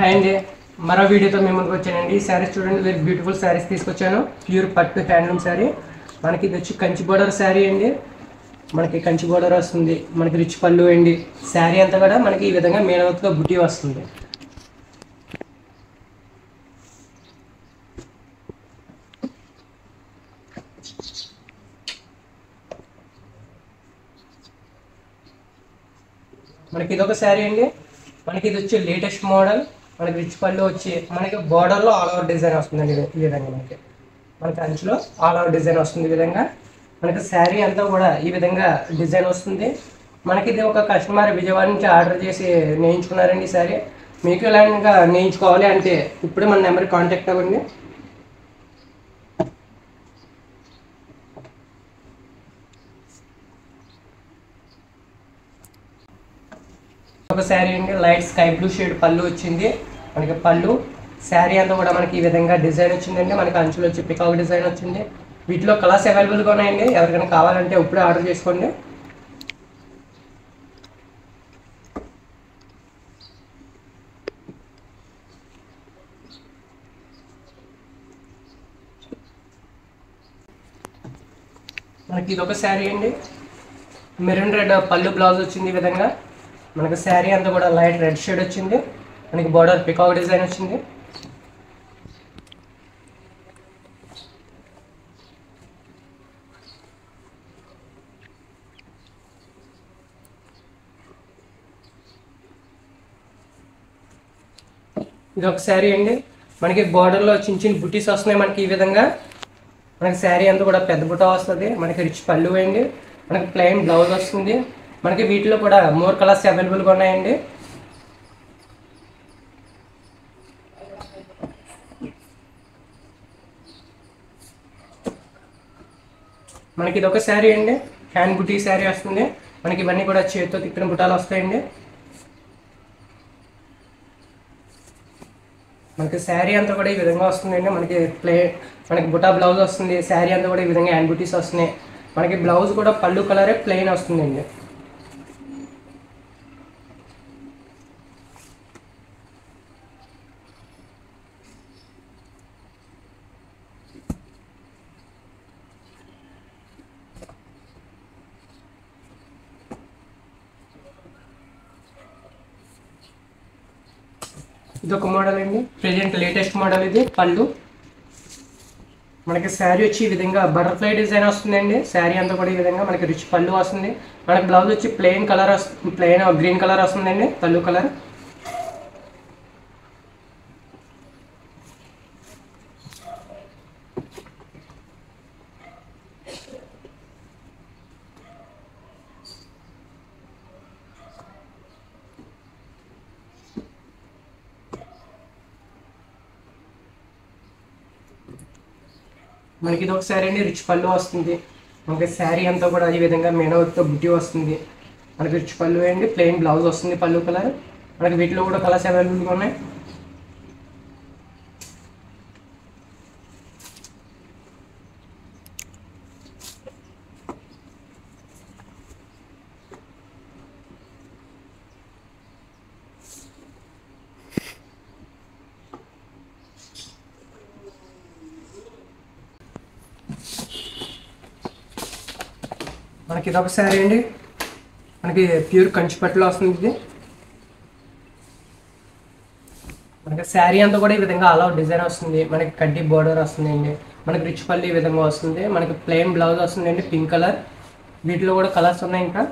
Hi అండి. మరో వీడియోతో మేము ముందుకు వచ్చానండి. ఈ శారీస్ చూడండి, వెరీ బ్యూటిఫుల్ శారీస్ తీసుకొచ్చాను. ప్యూర్ పట్టు హ్యాండ్లూమ్ శారీ. మనకి ఇది వచ్చి కంచి బోర్డర్ శారీ అండి. మనకి కంచి బోర్డర్ వస్తుంది, మనకి రిచ్ పళ్ళు అండి. శారీ అంతా కూడా మనకి ఈ విధంగా మీనవత్తుగా బుట్టి వస్తుంది. మనకి ఇదొక శారీ అండి. మనకి ఇది వచ్చి లేటెస్ట్ మోడల్. మనకి రిచ్ పళ్ళు వచ్చి మనకి బోర్డర్లో ఆల్ ఓవర్ డిజైన్ వస్తుందండి. ఈ విధంగా మనకి అంచులో ఆల్ ఓవర్ డిజైన్ వస్తుంది. ఈ విధంగా మనకి శారీ అంతా కూడా ఈ విధంగా డిజైన్ వస్తుంది. మనకి ఇది ఒక కస్టమర్ విజయవాడ నుంచి ఆర్డర్ చేసి నేయించుకున్నారండి ఈ శారీ. మీకు ఇలాగా నేయించుకోవాలి అంటే ఇప్పుడే మన నెంబర్కి కాంటాక్ట్ అవ్వండి. ఒక శారీ అండి, లైట్ స్కై బ్లూ షేడ్ పళ్ళు వచ్చింది. మనకి పళ్ళు శారీ అంతా కూడా మనకి ఈ విధంగా డిజైన్ వచ్చిందండి. మనకి అంచులు వచ్చి పికాక్ డిజైన్ వచ్చింది. వీటిలో కలర్స్ అవైలబుల్గా ఉన్నాయండి. ఎవరికైనా కావాలంటే ఇప్పుడే ఆర్డర్ చేసుకోండి. మనకి ఇదొక శారీ అండి, మెరూన్ రెడ్ పళ్ళు బ్లౌజ్ వచ్చింది. ఈ విధంగా మనకి శారీ అంతా కూడా లైట్ రెడ్ షేడ్ వచ్చింది. మనకి బార్డర్ పికాక్ డిజైన్ వచ్చింది. ఇది ఒక శారీ అండి. మనకి బార్డర్లో చిన్న చిన్న బుటీస్ వస్తున్నాయి. మనకి ఈ విధంగా మనకి శారీ అంతా కూడా పెద్ద బుట్ట వస్తుంది. మనకి రిచ్ పళ్ళు అండి. మనకి ప్లెయిన్ బ్లౌజ్ వస్తుంది. మనకి వీటిలో కూడా మోర్ కలర్స్ అవైలబుల్గా ఉన్నాయండి. మనకి ఇది ఒక శారీ అండి, హ్యాండ్ బుటీ శారీ వస్తుంది. మనకి ఇవన్నీ కూడా చేతితో తిప్పిన బుటాలు వస్తాయండి. మనకి శారీ అంతా కూడా ఈ విధంగా వస్తుందండి. మనకి బుటా బ్లౌజ్ వస్తుంది. శారీ అంతా కూడా ఈ విధంగా హ్యాండ్ బుటీస్ వస్తున్నాయి. మనకి బ్లౌజ్ కూడా పళ్ళు కలరే ప్లెయిన్ వస్తుందండి. ఇది ఒక మోడల్ అండి, ప్రెజెంట్ లేటెస్ట్ మోడల్. ఇది పళ్ళు. మనకి శారీ వచ్చి ఈ విధంగా బటర్ఫ్లై డిజైన్ వస్తుందండి. శారీ అంతా కూడా ఈ విధంగా మనకి రిచ్ పళ్ళు వస్తుంది. మనకి బ్లౌజ్ వచ్చి ప్లెయిన్ గ్రీన్ కలర్ వస్తుందండి, పళ్ళు కలర్. మనకి ఇది ఒక శారీ అండి, రిచ్ పళ్ళు వస్తుంది. మనకి శారీ అంతా కూడా ఈ విధంగా మేనవర్తో బుట్టి వస్తుంది. మనకి రిచ్ పళ్ళు అండి, ప్లెయిన్ బ్లౌజ్ వస్తుంది, పళ్ళు కలర్. మనకి వీటిలో కూడా కలర్స్ అవైలబుల్గా ఉన్నాయి. మనకి ఇది ఒక శారీ అండి, మనకి ప్యూర్ కంచిపట్టులో వస్తుంది. ఇది మనకి శారీ అంతా కూడా ఈ విధంగా ఆల్ అవుట్ డిజైన్ వస్తుంది. మనకి కడ్డీ బోర్డర్ వస్తుందండి. మనకి రిచ్ పళ్ళు ఈ విధంగా వస్తుంది. మనకి ప్లెయిన్ బ్లౌజ్ వస్తుందండి, పింక్ కలర్. వీటిలో కూడా కలర్స్ ఉన్నాయి. ఇంకా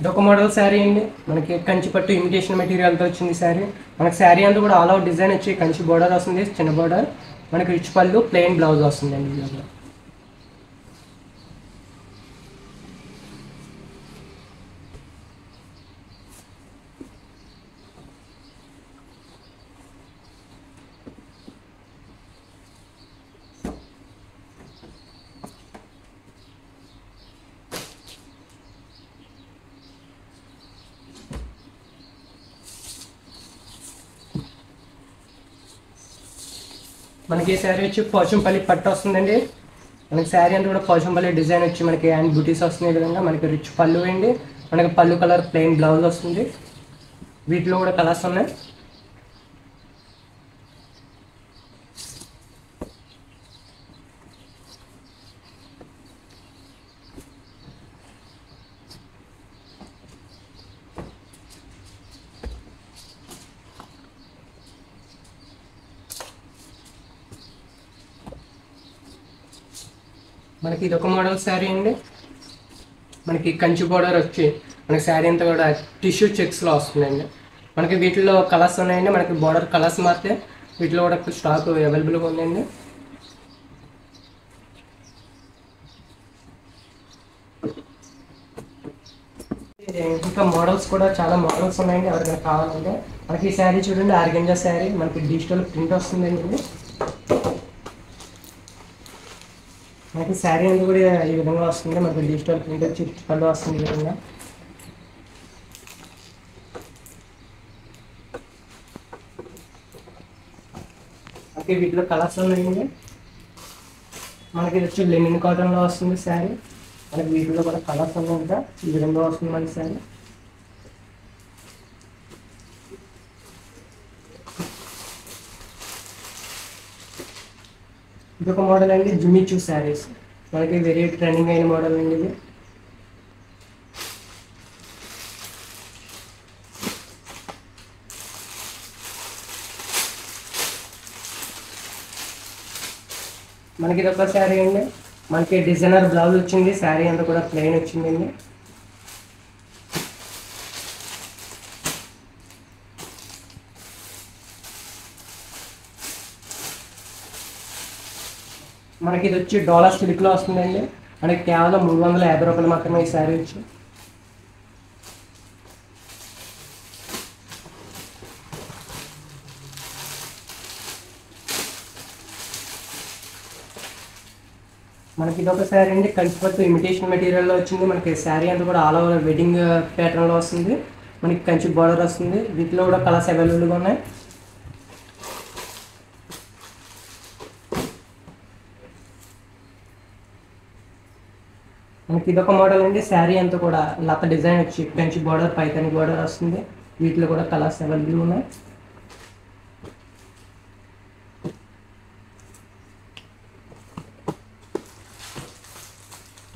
ఇదొక మోడల్ శారీ అండి. మనకి కంచిపట్టు ఇమిటేషన్ మెటీరియల్తో వచ్చింది శారీ. మనకి శారీ అంతా కూడా ఆల్ అవుట్ డిజైన్ వచ్చి కంచి బోర్డర్ వస్తుంది, చిన్న బోర్డర్. మనకి రిచ్ పళ్ళు, ప్లెయిన్ బ్లౌజ్ వస్తుందండి. మనకి ఈ శారీ వచ్చి పోచంపల్లి పట్టు వస్తుందండి. మనకి శారీ అంతా కూడా పోచంపల్లి డిజైన్ వచ్చి మనకి హ్యాండ్ బూటీస్ వస్తున్నాయి. ఈ విధంగా మనకి రిచ్ పళ్ళు అండి. మనకి పళ్ళు కలర్ ప్లెయిన్ బ్లౌజ్ వస్తుంది. వీటిలో కూడా కలర్స్ ఉన్నాయి. మనకి ఇది ఒక మోడల్ శారీ అండి. మనకి కంచి బోర్డర్ వచ్చి మనకి శారీ అంతా కూడా టిష్యూ చెక్స్లో వస్తుందండి. మనకి వీటిలో కలర్స్ ఉన్నాయండి. మనకి బోర్డర్ కలర్స్ మారితే వీటిలో కూడా స్టాక్ అవైలబుల్గా ఉందండి. ఇంకా మోడల్స్ కూడా చాలా మోడల్స్ ఉన్నాయండి. ఎవరికైనా కావాలంటే మనకి ఈ శారీ చూడండి, ఆర్గెంజా శారీ. మనకి డిజిటల్ ప్రింట్ వస్తుందండి. మనకి శారీ అంతా కూడా ఈ విధంగా వస్తుంది. మనకి డిజిటల్ ప్రింట్ వచ్చి పళ్ళు వస్తుంది ఈ విధంగా. మనకి వీటిలో కలర్స్ ఉన్నాయండి. మనకి ఇది వచ్చి లెనిన్ కాటన్లో వస్తుంది శారీ. మనకి వీటిలో కూడా కలర్స్ ఉన్నాయంట. ఈ విధంగా వస్తుంది మనకి శారీ. ఇది ఒక మోడల్ అండి, జుమిచూ శారీస్. మనకి వెరీ ట్రెండింగ్ అయిన మోడల్ అండి ఇది. మనకి ఇది ఒక శారీ అండి. మనకి డిజైనర్ బ్లౌజ్ వచ్చింది. శారీ అంతా కూడా ప్లెయిన్ వచ్చిందండి. మనకి ఇది వచ్చి డాలర్ సిల్క్లో వస్తుందండి. మనకి కేవలం 350 రూపాయలు మాత్రమే ఈ శారీ వచ్చి. మనకి ఇది ఒక శారీ అండి, కంచిపట్టు ఇమిటేషన్ మెటీరియల్లో వచ్చింది. మనకి శారీ అంతా కూడా ఆల్ ఓవర్ వెడ్డింగ్ ప్యాటర్న్లో వస్తుంది. మనకి కంచి బార్డర్ వస్తుంది. వీటిలో కూడా కలర్స్ అవైలబుల్గా ఉన్నాయి. మనకి ఇదొక మోడల్ అండి. శారీ అంతా కూడా లత డిజైన్ వచ్చి కంచి బార్డర్, పైతాని బార్డర్ వస్తుంది. వీటిలో కూడా కలర్స్ అవైలబుల్ ఉన్నాయి.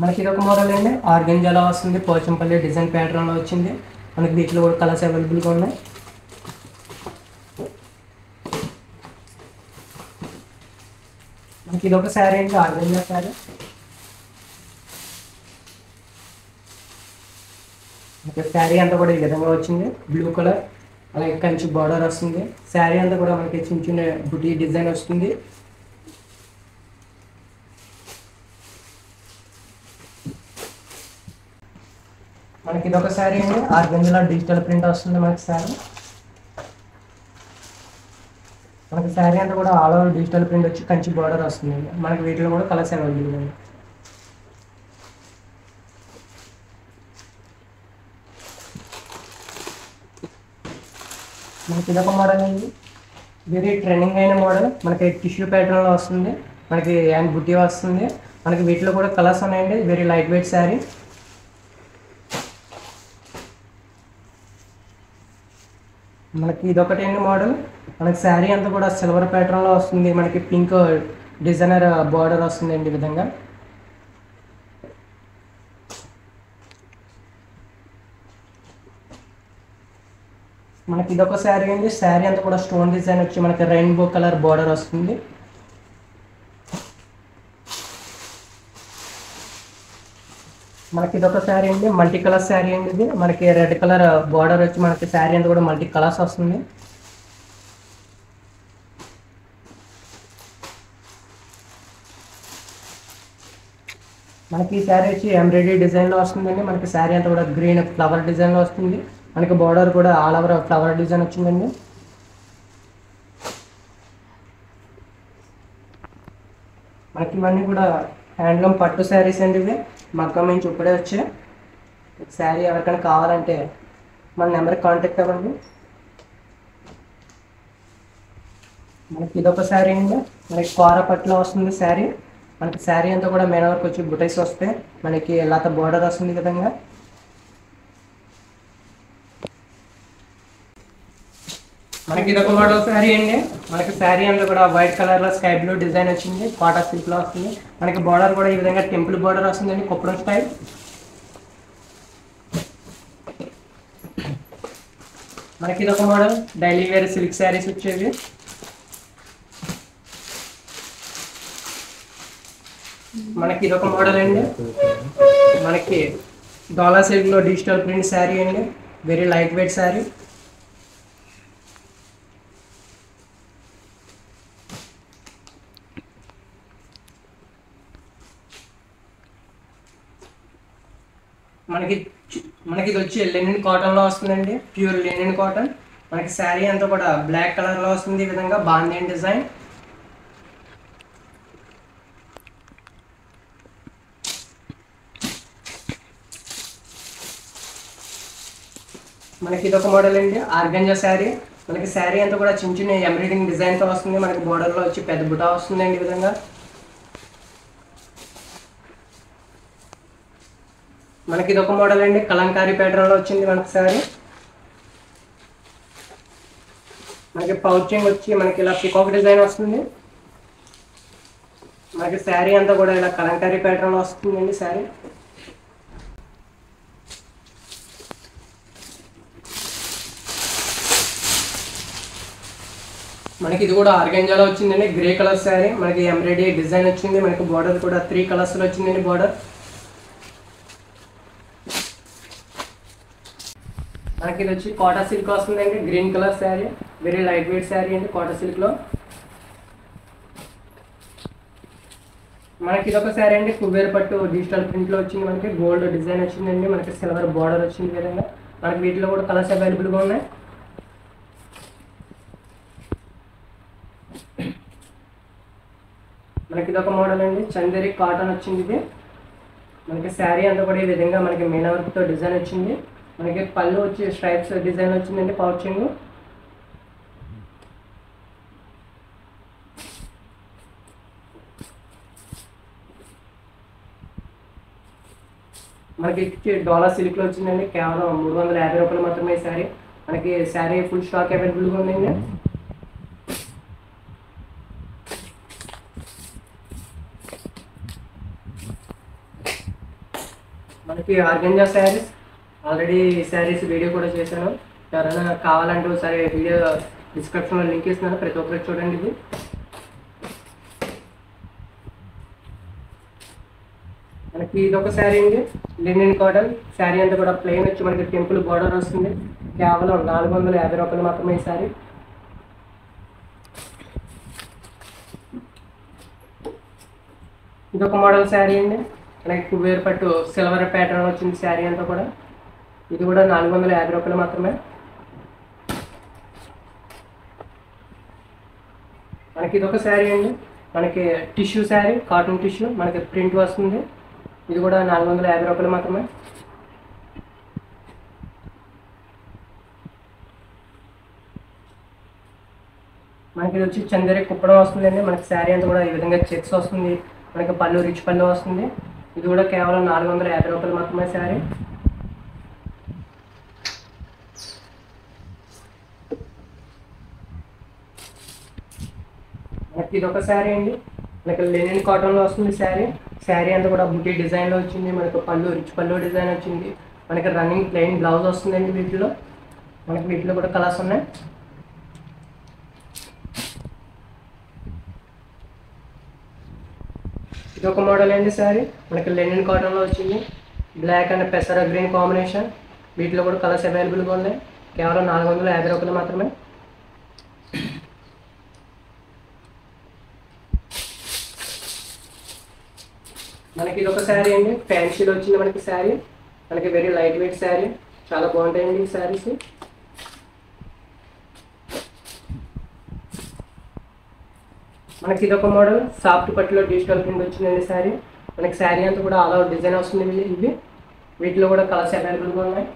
మనకి ఇదొక మోడల్ అండి, ఆర్గంజాలో వస్తుంది. పోచంపల్లి డిజైన్ ప్యాటర్న్లో వచ్చింది. మనకి వీటిలో కూడా కలర్స్ అవైలబుల్గా ఉన్నాయి. మనకి ఇదొక శారీ అండి, ఆర్గంజా శారీ. శారీ అంతా కూడా ఈ విధంగా వచ్చింది. బ్లూ కలర్, అలాగే కంచి బార్డర్ వస్తుంది. శారీ అంతా కూడా మనకి చిన్న చిన్న బుటీ డిజైన్ వస్తుంది. మనకి ఇదొక శారీ అండి, ఆర్గంజాలో డిజిటల్ ప్రింట్ వస్తుంది. మనకి శారీ అంతా కూడా ఆల్ ఓవర్ డిజిటల్ ప్రింట్ వచ్చి కంచి బార్డర్ వస్తుంది. మనకి వీటిలో కూడా కలర్స్ అవైలబుల్ ఉంది. మనకి ఇదొక మోడల్ అండి, వెరీ ట్రెండింగ్ అయిన మోడల్. మనకి టిష్యూ ప్యాటర్న్లో వస్తుంది. మనకి హ్యాండ్ బుట్టి వస్తుంది. మనకి వీటిలో కూడా కలర్స్ ఉన్నాయండి. Very light weight sari. మనకి ఇదొకటి అండి మోడల్. మనకి శారీ అంతా కూడా సిల్వర్ ప్యాటర్న్లో వస్తుంది. మనకి పింక్ డిజైనర్ బార్డర్ వస్తుందండి ఈ విధంగా. మనకి ఇదొక శారీ అండి. శారీ అంతా కూడా స్టోన్ డిజైన్ వచ్చి మనకి రెయిన్బో కలర్ బార్డర్ వస్తుంది. మనకి ఇదొక శారీ అండి, మల్టీ కలర్ శారీ అండి ఇది. మనకి రెడ్ కలర్ బార్డర్ వచ్చి మనకి శారీ అంతా కూడా మల్టీ కలర్స్ వస్తుంది. మనకి ఈ శారీ వచ్చి ఎంబ్రాయిడరీ డిజైన్లో వస్తుందండి. మనకి శారీ అంతా కూడా గ్రీన్ ఫ్లవర్ డిజైన్లో వస్తుంది. మనకి బార్డర్ కూడా ఆల్ ఓవర్ ఫ్లవర్ డిజైన్ వచ్చిందండి. మనకి ఇవన్నీ కూడా హ్యాండ్లూమ్ పట్టు శారీస్ అండి. ఇవి మగ్గం నుంచి ఇప్పుడే వచ్చే శారీ. ఎవరికైనా కావాలంటే మన నెంబర్కి కాంటాక్ట్ అవ్వండి. మనకి ఇదొక శారీ అండి. మనకి కూర పట్టులో వస్తుంది శారీ. మనకి శారీ అంతా కూడా మెడ వరకు వచ్చి బుటైస్ వస్తాయి. మనకి లత బోర్డర్ వస్తుంది ఈ విధంగా. మనకి ఇదొక మోడల్ శారీ అండి. మనకి శారీ అంతా కూడా వైట్ కలర్ లో స్కై బ్లూ డిజైన్ వచ్చింది. కాటా సిల్క్ లో వస్తుంది. మనకి బోర్డర్ కూడా ఈ విధంగా టెంపుల్ బోర్డర్ వస్తుందండి, కుప్పడం స్టైల్. మనకి ఇదొక model daily wear silk saris వచ్చేవి. మనకి ఇదొక మోడల్ అండి. మనకి డాలా సిల్క్ లో డిజిటల్ ప్రింట్ శారీ అండి. Very light weight sari. మనకి మనకి ఇది వచ్చి లెనిన్ కాటన్ లో వస్తుందండి, ప్యూర్ లెనిన్ కాటన్. మనకి శారీ అంతా కూడా బ్లాక్ కలర్ లో వస్తుంది ఈ విధంగా, బాందియన్ డిజైన్. మనకి ఇదొక మోడల్ అండి, ఆర్గంజా శారీ. మనకి శారీ అంతా కూడా చిన్న చిన్న ఎంబ్రాయిడింగ్ డిజైన్ తో వస్తుంది. మనకి బోర్డర్ లో వచ్చి పెద్ద బుటా వస్తుందండి ఈ విధంగా. మనకి ఇదొక మోడల్ అండి, కలంకారీ ప్యాటర్న్ లో వచ్చింది మనకి శారీ. మనకి పౌచింగ్ వచ్చి మనకి ఇలా పికాక్ డిజైన్ వస్తుంది. మనకి శారీ అంతా కూడా ఇలా కలంకారీ ప్యాటర్న్ లో వస్తుందండి శారీ. మనకి ఇది కూడా ఆర్గంజాలో వచ్చిందండి, గ్రే కలర్ శారీ. మనకి ఎంబ్రాయిడరీ డిజైన్ వచ్చింది. మనకి బార్డర్ కూడా 3 కలర్స్ లో వచ్చిందండి బార్డర్. మనకి ఇది వచ్చి కాటా సిల్క్ వస్తుందండి, green colour sari. Very light weight sari అండి కాటా సిల్క్ లో. మనకి ఇదొక శారీ అండి, కుబేర్ పట్టు డిజిటల్ ప్రింట్ లో వచ్చింది. మనకి గోల్డ్ డిజైన్ వచ్చిందండి. మనకి సిల్వర్ బార్డర్ వచ్చింది విధంగా. మనకి వీటిలో కూడా కలర్స్ అవైలబుల్ గా ఉన్నాయి. మనకి ఇదొక మోడల్ అండి, చందేరి కాటన్ వచ్చింది ఇది. మనకి శారీ అంతా కూడా ఈ విధంగా మనకి మీనా వర్క్ తో డిజైన్ వచ్చింది. మనకి పళ్ళు వచ్చి స్ట్రైప్స్ డిజైన్ వచ్చిందండి, పౌచింగ్. మనకి డోలా సిల్క్ లో వచ్చిందండి, కేవలం 350 రూపాయలు మాత్రమే ఈ శారీ. మనకి శారీ ఫుల్ స్టాక్ అవైలబుల్ గా ఉందండి. మనకి organza saris, already saris video కూడా చేశాను. ఎవరైనా కావాలంటే ఒకసారి వీడియో డిస్క్రిప్షన్లో లింక్ ఇస్తున్నాను, ప్రతి ఒక్కరికి చూడండి. ఇది మనకి ఇదొక శారీ అండి, లినిన్ కాటన్ శారీ అంతా కూడా ప్లెయిన్ వచ్చి మనకి టెంపుల్ బార్డర్ వస్తుంది. కేవలం 450 రూపాయలు మాత్రమే ఈ శారీ. ఇదొక మోడల్ శారీ అండి, మనకి కుబేర్ పట్టు సిల్వర్ ప్యాటర్న్ వచ్చింది శారీ అంతా కూడా. ఇది కూడా 450 రూపాయలు మాత్రమే. మనకి ఇదొక శారీ అండి, మనకి టిష్యూ శారీ, కాటన్ టిష్యూ, మనకి ప్రింట్ వస్తుంది. ఇది కూడా 450 రూపాయలు మాత్రమే. మనకి ఇది వచ్చి చందేరి కుప్పడం వస్తుందండి. మనకి శారీ అంతా కూడా ఈ విధంగా చెక్స్ వస్తుంది. మనకి పళ్ళు రిచ్ పళ్ళు వస్తుంది. ఇది కూడా కేవలం 450 రూపాయలు మాత్రమే శారీ. మనకి ఇది ఒక శారీ అండి, మనకి లెనిన్ కాటన్ లో వస్తుంది శారీ. శారీ అంతా కూడా బుటీ డిజైన్ లో వచ్చింది. మనకి పళ్ళు రిచ్ పళ్ళు డిజైన్ వచ్చింది. మనకి రన్నింగ్ ప్లెయిన్ బ్లౌజ్ వస్తుందండి వీటిలో. మనకి వీటిలో కూడా కలర్స్ ఉన్నాయి. ఇది ఒక మోడల్ అండి శారీ, మనకి లెనిన్ కాటన్ లో వచ్చింది. బ్లాక్ అండ్ పెసర గ్రీన్ కాంబినేషన్. వీటిలో కూడా కలర్స్ అవైలబుల్గా ఉన్నాయి. కేవలం 450 రూపాయలు మాత్రమే. మనకి ఇది ఒక శారీ అండి, ఫ్యాన్సీలో వచ్చింది మనకి శారీ. మనకి వెరీ లైట్ వెయిట్ శారీ, చాలా బాగుంటాయండి ఈ శారీస్. మనకి ఇది ఒక మోడల్ సాఫ్ట్ పట్టులో డిజిటల్ ప్రింట్ వచ్చిందండి శారీ. మనకి శారీ అంతా కూడా ఆల్ అవుట్ డిజైన్ వస్తుంది. ఇవి వీటిలో కూడా కలర్స్ అవైలబుల్గా ఉన్నాయి.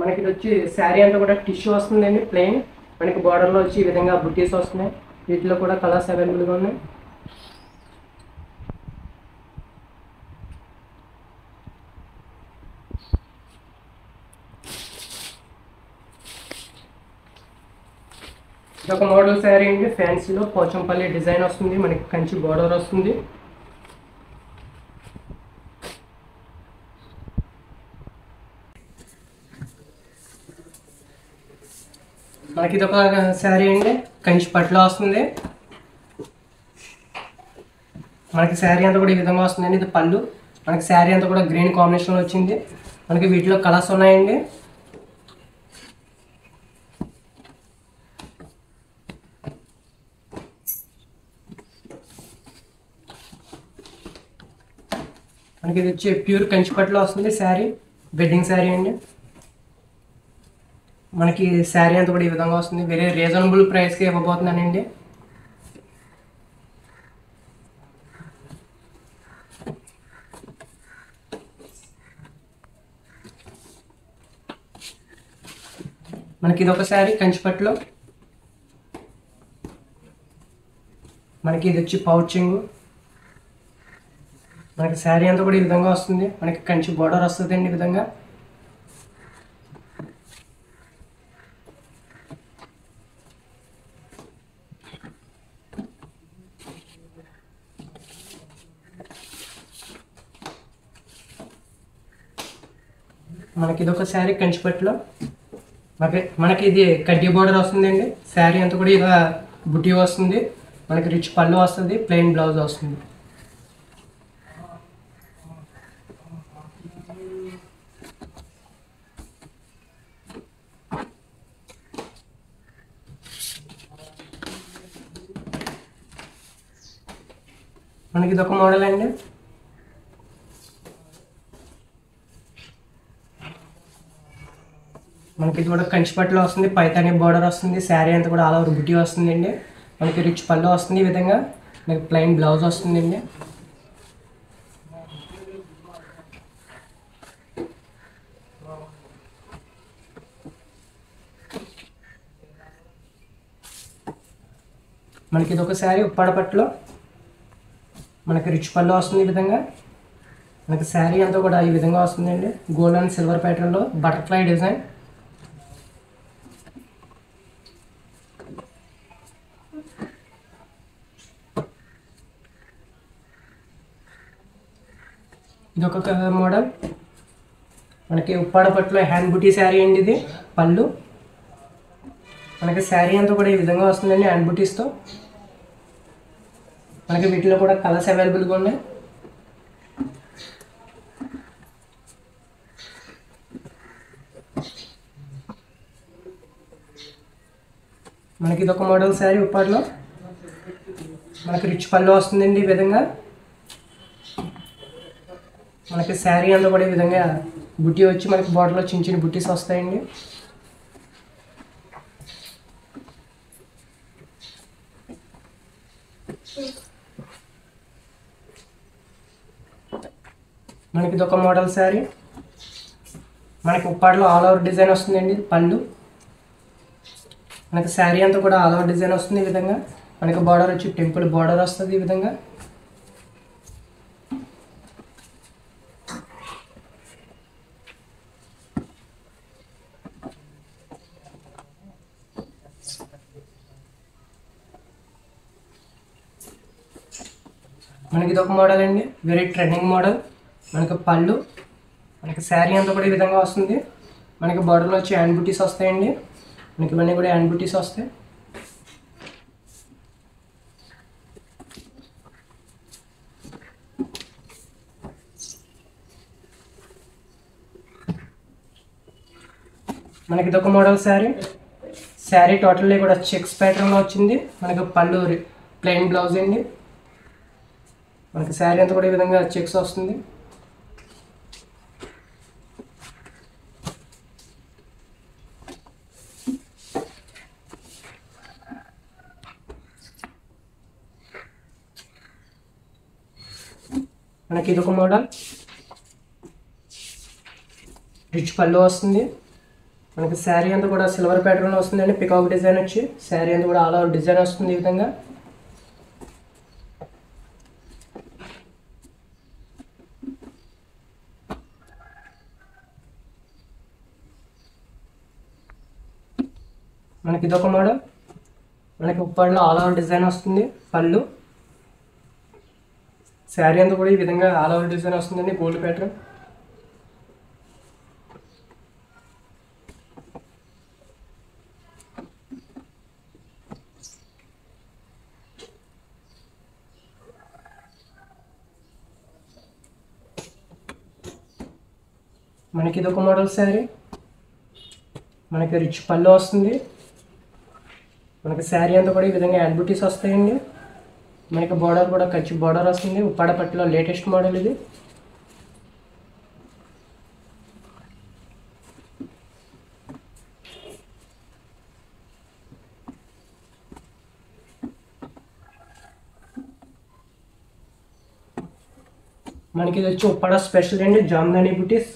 మనకి ఇది వచ్చి శారీ అంతా కూడా టిష్యూ వస్తుందండి ప్లెయిన్. మనకి బార్డర్లో వచ్చి ఈ విధంగా బుట్టీస్ వస్తున్నాయి. వీటిలో కూడా కలర్స్ అవైలబుల్గా ఉన్నాయి. ఇదొక మోడల్ శారీ అండి, ఫ్యాన్సీలో పోచంపల్లి డిజైన్ వస్తుంది. మనకి కంచి బార్డర్ వస్తుంది. మనకి ఇదొక శారీ అండి, కంచి పట్టులో వస్తుంది. మనకి శారీ అంతా కూడా ఈ విధంగా వస్తుందండి. ఇది పళ్ళు. మనకి శారీ అంతా కూడా గ్రీన్ కాంబినేషన్లో వచ్చింది. మనకి వీటిలో కలర్స్ ఉన్నాయండి. మనకి ఇది వచ్చి ప్యూర్ కంచిపట్టులో వస్తుంది శారీ, వెడ్డింగ్ శారీ అండి. మనకి శారీ అంతా కూడా ఈ విధంగా వస్తుంది. వెరీ రీజనబుల్ ప్రైస్కి ఇవ్వబోతున్నానండి. మనకి ఇది ఒక శారీ కంచిపట్టులో. మనకి ఇది వచ్చి పౌచింగ్. మనకి శారీ అంతా కూడా ఈ విధంగా వస్తుంది. మనకి కంచి బోర్డర్ వస్తుంది అండి ఈ విధంగా. మనకి ఇది ఒక శారీ కంచిపట్టులో. మనకి ఇది కడ్డీ బోర్డర్ వస్తుందండి. శారీ అంతా కూడా ఇలా బుటీ వస్తుంది. మనకి రిచ్ పళ్ళు వస్తుంది, ప్లెయిన్ బ్లౌజ్ వస్తుంది. మనకి ఇదొక మోడల్ అండి. మనకి ఇది కూడా కంచిపట్టులో వస్తుంది. పైతాని బోర్డర్ వస్తుంది. శారీ అంతా కూడా ఆల్ ఓవర్ బుటీ వస్తుందండి. మనకి రిచ్ పళ్ళు వస్తుంది ఈ విధంగా. మనకి ప్లెయిన్ బ్లౌజ్ వస్తుందండి. మనకి ఇది ఒక శారీ ఉప్పాడ పట్టులో. మనకి రిచ్ పళ్ళు వస్తుంది ఈ విధంగా. మనకి శారీ అంతా కూడా ఈ విధంగా వస్తుందండి. గోల్డ్ అండ్ సిల్వర్ ప్యాటర్న్లో బటర్ఫ్లై డిజైన్. ఇది ఒక మోడల్. మనకి ఉప్పాడ పట్టులో హ్యాండ్ బుటీ శారీ అండి. ఇది పళ్ళు. మనకి శారీ అంతా కూడా ఈ విధంగా వస్తుందండి హ్యాండ్ బుటీస్తో. మనకి వీటిలో కూడా కలర్స్ అవైలబుల్గా ఉన్నాయి. మనకి ఇది ఒక మోడల్ శారీ ఉప్పాడలో. మనకి రిచ్ పళ్ళు వస్తుందండి ఈ విధంగా. మనకి శారీ అంతా కూడా ఈ విధంగా బుట్టి వచ్చి మనకి బార్డర్లో చిన్న చిన్న బుట్టీస్ వస్తాయండి. మనకి ఇది ఒక మోడల్ శారీ. మనకి ఉప్పాడలో ఆల్ ఓవర్ డిజైన్ వస్తుందండి పళ్ళు. మనకి శారీ అంతా కూడా ఆల్ ఓవర్ డిజైన్ వస్తుంది ఈ విధంగా. మనకి బార్డర్ వచ్చి టెంపుల్ బార్డర్ వస్తుంది ఈ విధంగా. మనకి ఇది ఒక మోడల్ అండి, వెరీ ట్రెండింగ్ మోడల్. మనకి పళ్ళు. మనకి శారీ అంతా కూడా ఈ విధంగా వస్తుంది. మనకి బార్డర్లో వచ్చి హ్యాండ్ బుటీస్ వస్తాయండి. మనకి ఇవన్నీ కూడా హ్యాండ్ బుటీస్ వస్తాయి. మనకి ఇదొక మోడల్ శారీ. శారీ టోటల్లీ కూడా చెక్స్ ప్యాటర్న్లో వచ్చింది. మనకి పళ్ళు ప్లెయిన్ బ్లౌజ్ అండి. మనకి శారీ అంతా కూడా ఈ విధంగా చెక్స్ వస్తుంది. మనకి ఇదొక మోడల్. రిచ్ పళ్ళు వస్తుంది. మనకి శారీ అంతా కూడా సిల్వర్ ప్యాటర్న్ వస్తుందండి. పికాక్ డిజైన్ వచ్చి శారీ అంతా కూడా ఆల్ ఓవర్ డిజైన్ వస్తుంది ఈ విధంగా. మనకి ఇదొక మోడల్. మనకి ఉప్పాడలో ఆల్ ఓవర్ డిజైన్ వస్తుంది. పళ్ళు శారీ అంతా కూడా ఈ విధంగా ఆల్ ఓవర్ డిజైన్ వస్తుందండి, గోల్డ్ ప్యాటర్న్. మనకి ఇదొక మోడల్ శారీ. మనకి రిచ్ పళ్ళు వస్తుంది. మనకి శారీ అంతా కూడా ఈ విధంగా హ్యాండ్ బూటీస్ వస్తాయండి. మనకి బార్డర్ కూడా కచ్చి బార్డర్ వస్తుంది. ఉప్పాడ పట్టులో లేటెస్ట్ మోడల్ ఇది. మనకి ఇది వచ్చి ఉప్పాడ స్పెషల్ అండి, జామ్దాని బూటీస్.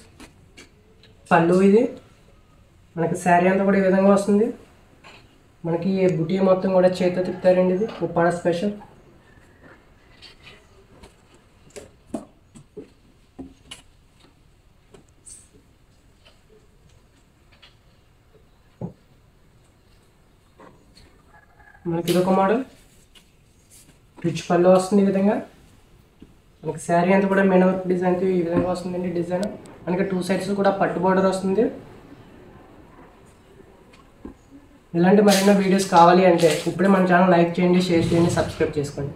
పళ్ళు ఇది. మనకి శారీ అంతా కూడా ఈ విధంగా వస్తుంది. మనకి ఈ బుటీ మొత్తం కూడా చేతితో తిప్పుతారండి, ఇది ఉప్పాడ స్పెషల్. మనకి ఇదొక మోడల్. రిచ్ పళ్ళు వస్తుంది ఈ విధంగా. మనకి శారీ అంతా కూడా మెయిన్ వర్క్ డిజైన్ ఈ విధంగా వస్తుందండి డిజైన్. మనకి 2 సైడ్స్ కూడా పట్టు బార్డర్ వస్తుంది. ఇలాంటి మరెన్నో వీడియోస్ కావాలి అంటే ఇప్పుడే మన ఛానల్ లైక్ చేయండి, షేర్ చేయండి, సబ్స్క్రైబ్ చేసుకోండి.